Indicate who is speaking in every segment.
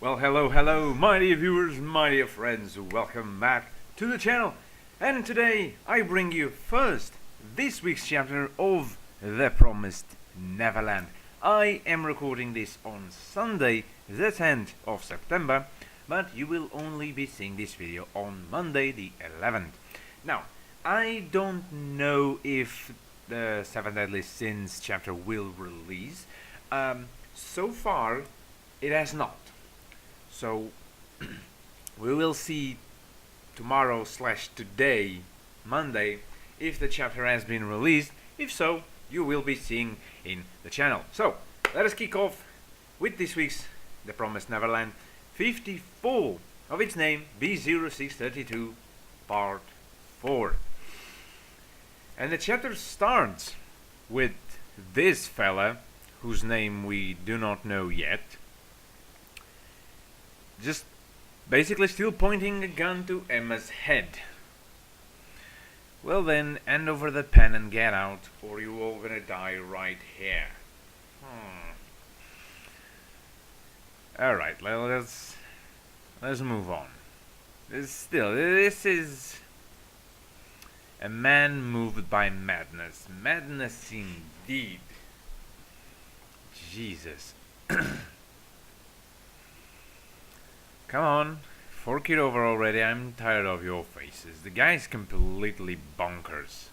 Speaker 1: Well, hello, my dear viewers, my dear friends, welcome back to the channel. And today I bring you first this week's chapter of The Promised Neverland. I am recording this on Sunday, the 10th of September, but you will only be seeing this video on Monday the 11th. Now, I don't know if the 7 Deadly Sins chapter will release. So far, it has not. So we will see tomorrow / today, Monday, if the chapter has been released. If so, you will be seeing in the channel. So let us kick off with this week's The Promised Neverland 54 of its name, B0632 Part 4. And the chapter starts with this fella, whose name we do not know yet, just basically still pointing a gun to Emma's head. Well then, hand over the pen and get out, or you all gonna die right here. Alright, let's move on. This is a man moved by madness. Madness indeed. Jesus. Come on, fork it over already. I'm tired of your faces. The guy's completely bonkers.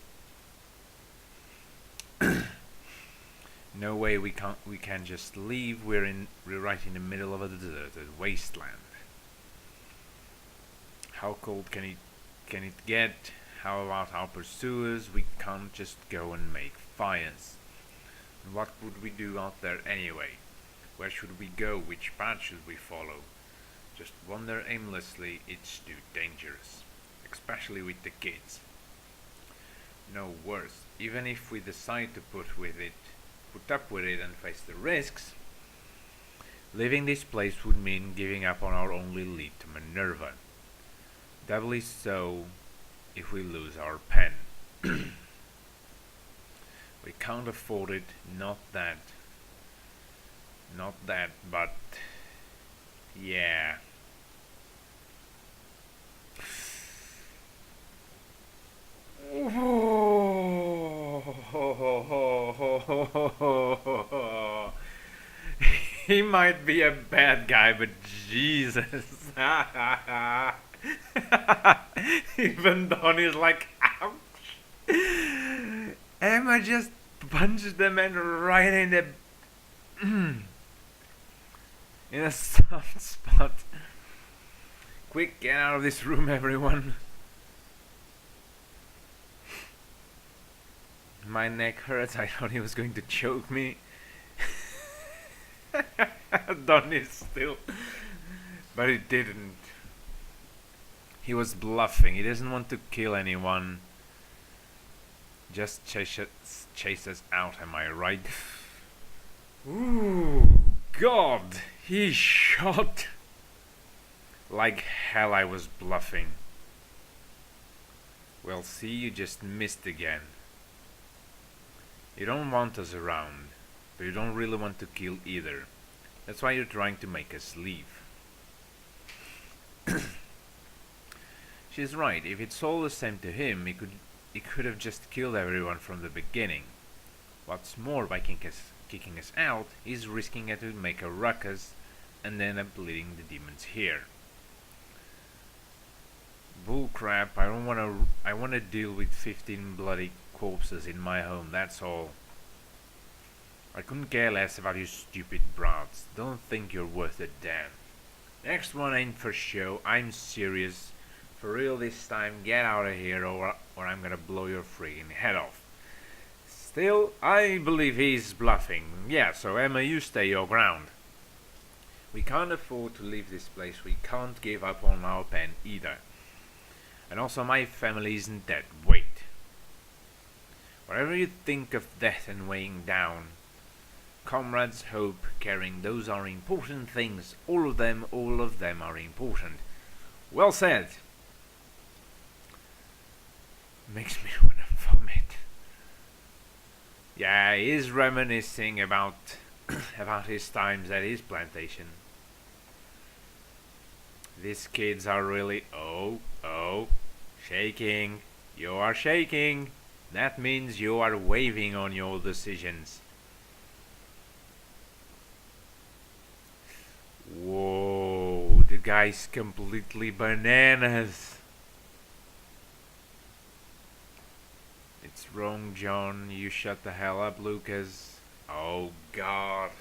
Speaker 1: No way we can just leave. We're right in the middle of a deserted wasteland. How cold can it get? How about our pursuers? We can't just go and make fires. And what would we do out there anyway? Where should we go? Which path should we follow? Just wander aimlessly, it's too dangerous, especially with the kids. No worse, even if we decide to put up with it and face the risks, leaving this place would mean giving up on our only lead to Minerva. Doubly so if we lose our pen. We can't afford it, not that, but yeah. He might be a bad guy, but Jesus. Even Donnie's like, ouch. Emma just punched the man right in the in a soft spot. Quick, get out of this room, everyone. My neck hurts. I thought he was going to choke me. Donnie still. But he didn't. He was bluffing. He doesn't want to kill anyone. Just chase us out, am I right? Ooh, God. He shot. Like hell I was bluffing. Well, see, you just missed again. You don't want us around, but you don't really want to kill either. That's why you're trying to make us leave. She's right. If it's all the same to him, he could have just killed everyone from the beginning. What's more, by kicking us out, he's risking it to make a ruckus and end up leading the demons here. Bullcrap. I wanna deal with 15 bloody corpses in my home, that's all. I couldn't care less about you stupid brats. Don't think you're worth a damn. Next one ain't for show. I'm serious. For real this time. Get out of here or I'm gonna blow your freaking head off. Still, I believe he's bluffing. Yeah, so Emma, you stay your ground. We can't afford to leave this place. We can't give up on our pen either. And also my family isn't dead. Wait. Whatever you think of death and weighing down, comrades, hope, caring, those are important things. All of them are important. Well said. Makes me want to vomit. Yeah, he is reminiscing about his times at his plantation. These kids are really shaking. You are shaking. That means you are waving on your decisions. Whoa, the guy's completely bananas. It's wrong, John. You shut the hell up, Lucas. Oh, God.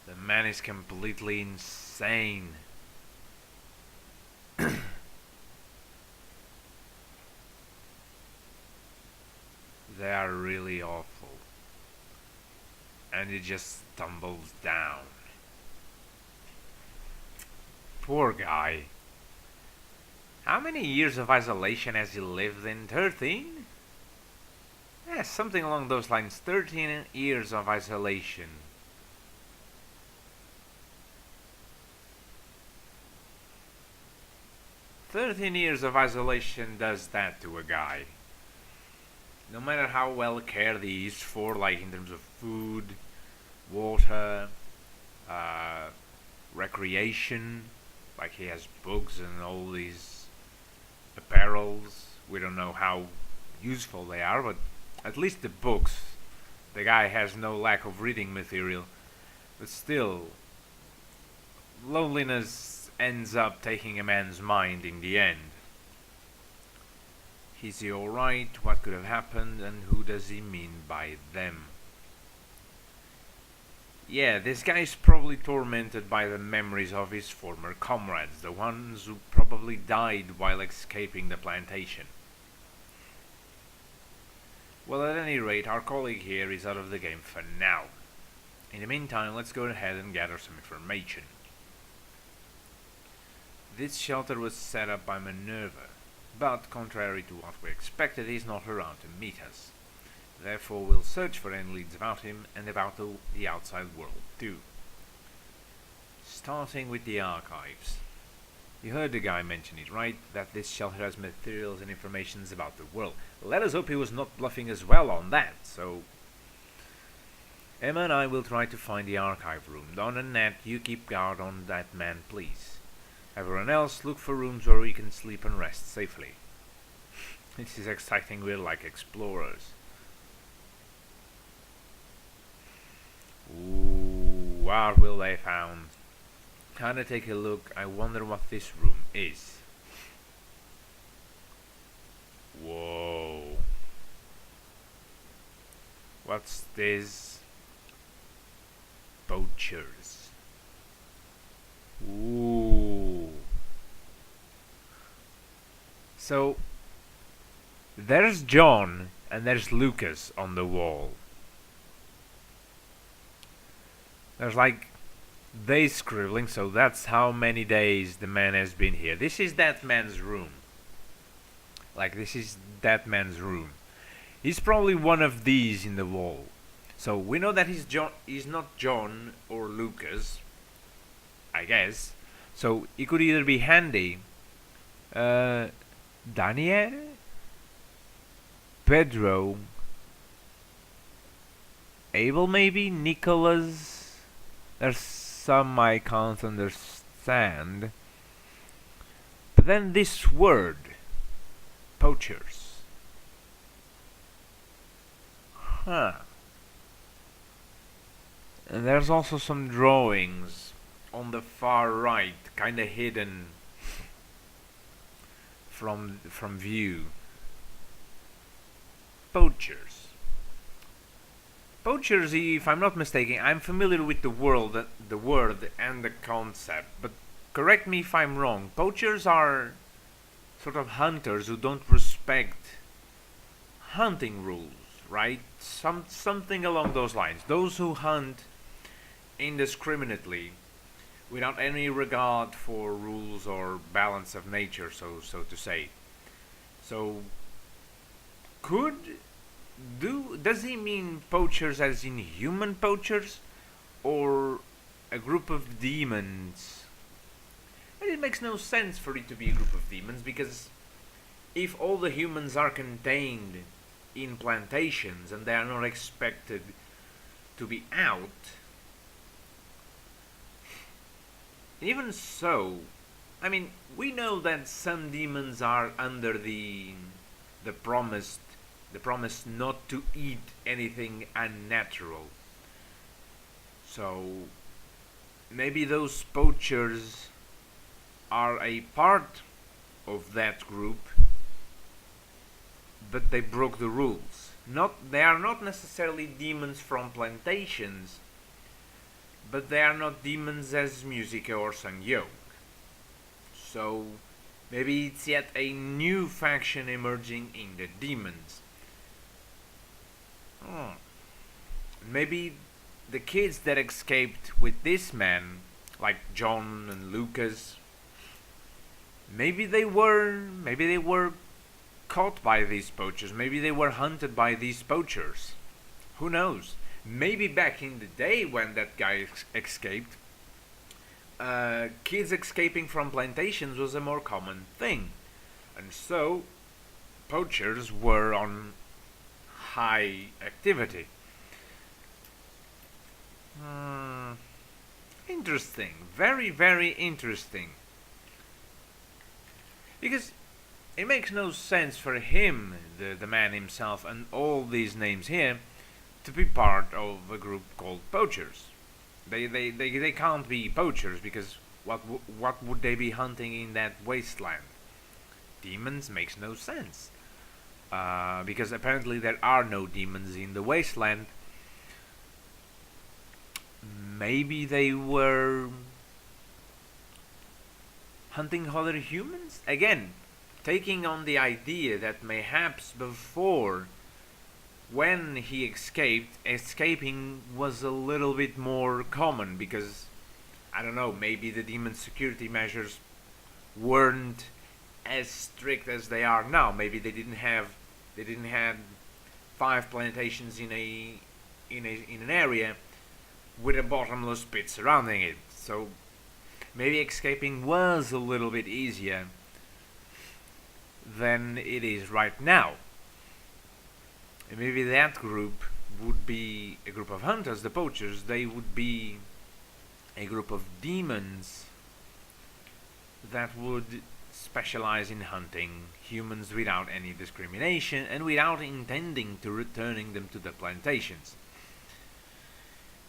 Speaker 1: The man is completely insane. They are really awful. And he just stumbles down. Poor guy. How many years of isolation has he lived in? 13? Yes, something along those lines. 13 years of isolation. "13 years of isolation does that to a guy. No matter how well cared he is for, like in terms of food, water, recreation, like he has books and all these apparels. We don't know how useful they are, but at least the books. The guy has no lack of reading material. But still, loneliness ends up taking a man's mind in the end. Is he alright? What could have happened? And who does he mean by them? Yeah, this guy's probably tormented by the memories of his former comrades, the ones who probably died while escaping the plantation. Well, at any rate, our colleague here is out of the game for now. In the meantime, let's go ahead and gather some information. This shelter was set up by Minerva, but contrary to what we expected, he's not around to meet us. Therefore, we'll search for any leads about him and about the outside world too. Starting with the archives. You heard the guy mention it, right? That this shelter has materials and informations about the world. Let us hope he was not bluffing as well on that, so... Emma and I will try to find the archive room. Don and Nat, you keep guard on that man, please. Everyone else, look for rooms where we can sleep and rest safely. This is exciting, we're like explorers. Ooh, what will they found? Kinda take a look. I wonder what this room is. Whoa. What's this? Poachers. Ooh. So, there's John and there's Lucas on the wall. There's like days scribbling, so that's how many days the man has been here. This is that man's room. Like, this is that man's room. He's probably one of these in the wall. So we know that he's not John or Lucas, I guess. So he could either be Handy, Daniel, Pedro, Abel maybe, Nicholas. There's some I can't understand. But then this word, Poachers. Huh. And there's also some drawings on the far right, kinda hidden from view. Poachers. Poachers, if I'm not mistaken, I'm familiar with the word and the concept, but correct me if I'm wrong. Poachers are sort of hunters who don't respect hunting rules, right? Something along those lines. Those who hunt indiscriminately, without any regard for rules or balance of nature, so to say. So, does he mean poachers as in human poachers, or a group of demons? And it makes no sense for it to be a group of demons, because if all the humans are contained in plantations and they are not expected to be out, even so, I mean, we know that some demons are under the promised the promise not to eat anything unnatural. So maybe those poachers are a part of that group, but they broke the rules. They are not necessarily demons from plantations, but they are not demons as Musica or Sung Yo. So maybe it's yet a new faction emerging in the demons. Maybe the kids that escaped with this man, like John and Lucas, maybe they were caught by these poachers. Maybe they were hunted by these poachers. Who knows? Maybe back in the day when that guy escaped, kids escaping from plantations was a more common thing, and so poachers were on high activity. Interesting, very, very interesting. Because it makes no sense for him, the man himself, and all these names here, to be part of a group called Poachers. They can't be poachers because what would they be hunting in that wasteland? Demons makes no sense. Because apparently there are no demons in the wasteland. Maybe they were hunting other humans? Again, taking on the idea that mayhaps before, when he escaped, escaping was a little bit more common because, I don't know, maybe the demon security measures weren't as strict as they are now. Maybe they didn't have 5 plantations in an area with a bottomless pit surrounding it. So maybe escaping was a little bit easier than it is right now. And maybe that group would be a group of hunters, the poachers. They would be a group of demons that would specialize in hunting humans without any discrimination and without intending to returning them to the plantations.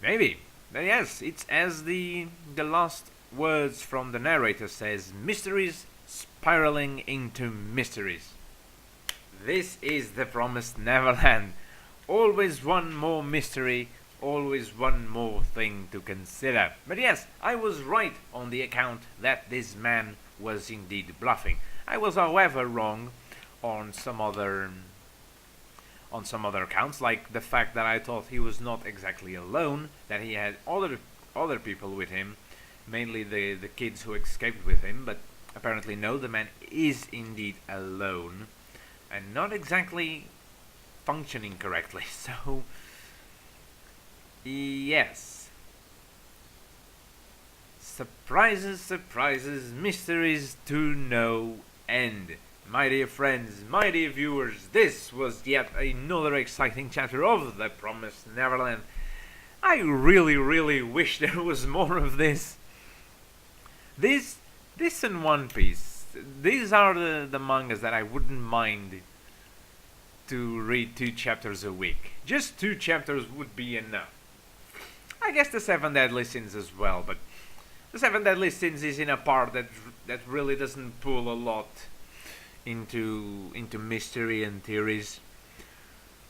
Speaker 1: Maybe. But yes, it's as the last words from the narrator says, mysteries spiraling into mysteries. This is the Promised Neverland. Always one more mystery, always one more thing to consider. But yes, I was right on the account that this man was indeed bluffing. I was, however, wrong on some other accounts, like the fact that I thought he was not exactly alone, that he had other people with him, mainly the kids who escaped with him, but apparently no, the man is indeed alone and not exactly functioning correctly. So yes, surprises, surprises, mysteries to no end. My dear friends, my dear viewers, this was yet another exciting chapter of The Promised Neverland. I really, really wish there was more of this. This and One Piece. These are the mangas that I wouldn't mind to read 2 chapters a week. Just 2 chapters would be enough. I guess the 7 Deadly Sins as well, but the 7 Deadly Sins is in a part that really doesn't pull a lot into mystery and theories.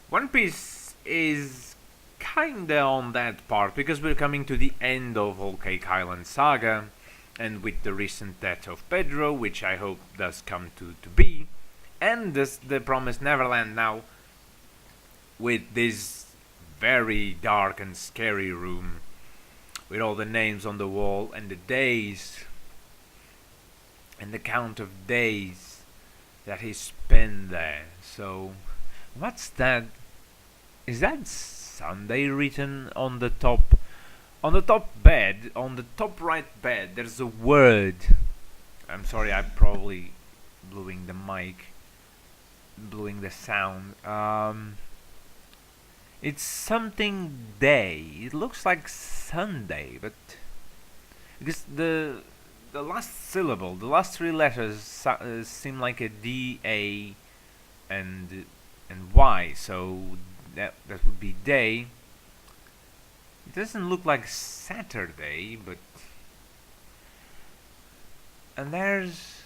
Speaker 1: One Piece is kinda on that part because we're coming to the end of Whole Cake Island saga, and with the recent death of Pedro, which I hope does come to be, and the Promised Neverland now, with this very dark and scary room with all the names on the wall and the days and the count of days that he spent there. So what's that? Is that Sunday written on the top bed, on the top right bed? There's a word. I'm sorry, I'm probably blowing the mic, blowing the sound. It's something day. It looks like Sunday, but because the last syllable, the last three letters seem like a D, A, and Y. So that would be day. It doesn't look like Saturday, but and there's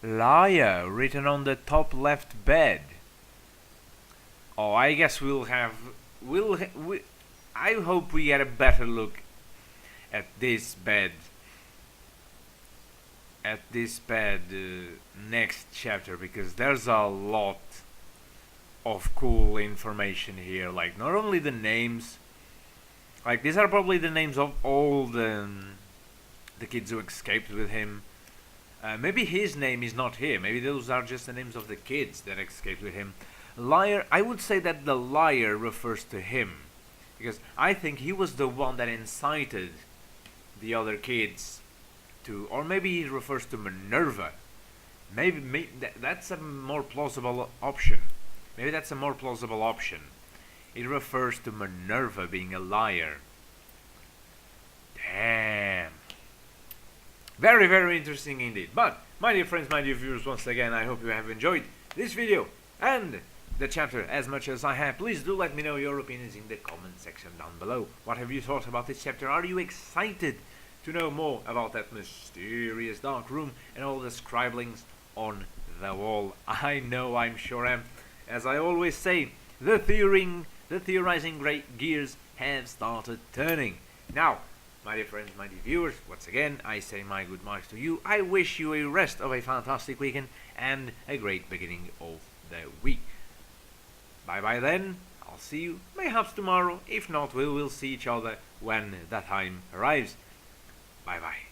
Speaker 1: liar written on the top left bed. Oh, I guess I hope we get a better look at this bed. Next chapter, because there's a lot of cool information here. Like, not only the names, like these are probably the names of all the kids who escaped with him. Maybe his name is not here. Maybe those are just the names of the kids that escaped with him. Liar, I would say that the liar refers to him, because I think he was the one that incited the other kids to, or maybe he refers to Minerva. Maybe that's a more plausible option. Maybe that's a more plausible option. It refers to Minerva being a liar. Damn. Very, very interesting indeed. But, my dear friends, my dear viewers, once again, I hope you have enjoyed this video and the chapter as much as I have. Please do let me know your opinions in the comment section down below. What have you thought about this chapter? Are you excited to know more about that mysterious dark room and all the scribblings on the wall? I know, I'm sure am. As I always say, the theorizing great gears have started turning. Now, my dear friends, my dear viewers, once again, I say my goodbyes to you. I wish you a rest of a fantastic weekend and a great beginning of the week. Bye bye then. I'll see you mayhaps tomorrow. If not, we will see each other when that time arrives. Bye bye.